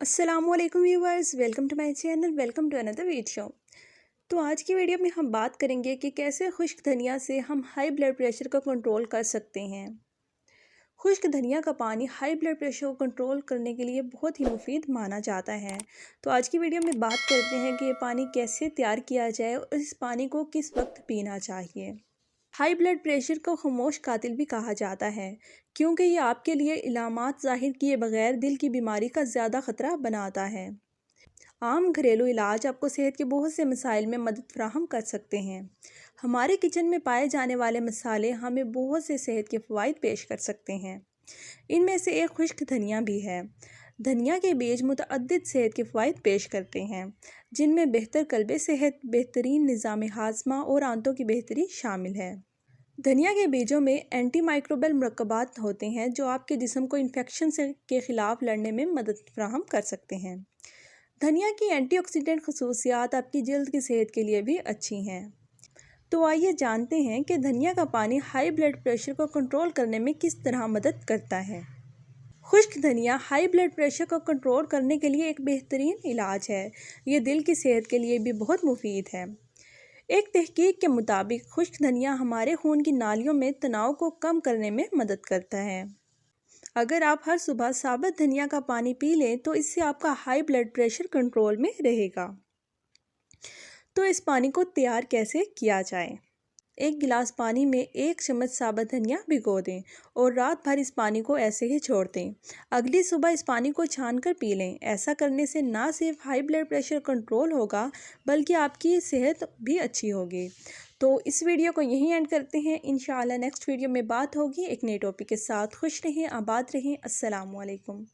अस्सलामुअलैकुम viewers, welcome to my channel, welcome to another video. तो आज की वीडियो में हम बात करेंगे कि कैसे खुश्क धनिया से हम हाई ब्लड प्रेशर को कंट्रोल कर सकते हैं। खुश्क धनिया का पानी हाई ब्लड प्रेशर को कंट्रोल करने के लिए बहुत ही मुफीद माना जाता है। तो आज की वीडियो में बात करते हैं कि ये पानी कैसे तैयार किया जाए और इस पानी को किस वक्त पीना चाहिए। हाई ब्लड प्रेशर को खामोश कातिल भी कहा जाता है, क्योंकि ये आपके लिए इलामात ज़ाहिर किए बगैर दिल की बीमारी का ज़्यादा ख़तरा बनाता है। आम घरेलू इलाज आपको सेहत के बहुत से मसाइल में मदद फराहम कर सकते हैं। हमारे किचन में पाए जाने वाले मसाले हमें बहुत से सेहत के फ़वाइद पेश कर सकते हैं। इनमें से एक खुश्क धनिया भी है। धनिया के बीज मुतअद्दिद सेहत के फ़वाइद पेश करते हैं, जिनमें बेहतर कल्बे सेहत, बेहतरीन निज़ाम हाज़मा और आंतों की बेहतरी शामिल है। धनिया के बीजों में एंटी माइक्रोबियल मुरक्कबात होते हैं जो आपके जिस्म को इन्फेक्शन से के ख़िलाफ़ लड़ने में मदद फराहम कर सकते हैं। धनिया की एंटीऑक्सीडेंट खसूसियात आपकी जल्द की सेहत के लिए भी अच्छी हैं। तो आइए जानते हैं कि धनिया का पानी हाई ब्लड प्रेशर को कंट्रोल करने में किस तरह मदद करता है। खुश्क धनिया हाई ब्लड प्रेशर को कंट्रोल करने के लिए एक बेहतरीन इलाज है। ये दिल की सेहत के लिए भी बहुत मुफीद है। एक तहकीक के मुताबिक खुश्क धनिया हमारे खून की नालियों में तनाव को कम करने में मदद करता है। अगर आप हर सुबह साबुत धनिया का पानी पी लें तो इससे आपका हाई ब्लड प्रेशर कंट्रोल में रहेगा। तो इस पानी को तैयार कैसे किया जाए। एक गिलास पानी में 1 चम्मच साबुत धनिया भिगो दें और रात भर इस पानी को ऐसे ही छोड़ दें। अगली सुबह इस पानी को छानकर पी लें। ऐसा करने से ना सिर्फ हाई ब्लड प्रेशर कंट्रोल होगा, बल्कि आपकी सेहत भी अच्छी होगी। तो इस वीडियो को यहीं एंड करते हैं। इंशाअल्लाह नेक्स्ट वीडियो में बात होगी एक नए टॉपिक के साथ। खुश रहें, आबाद रहें। अस्सलामुअलैकुम।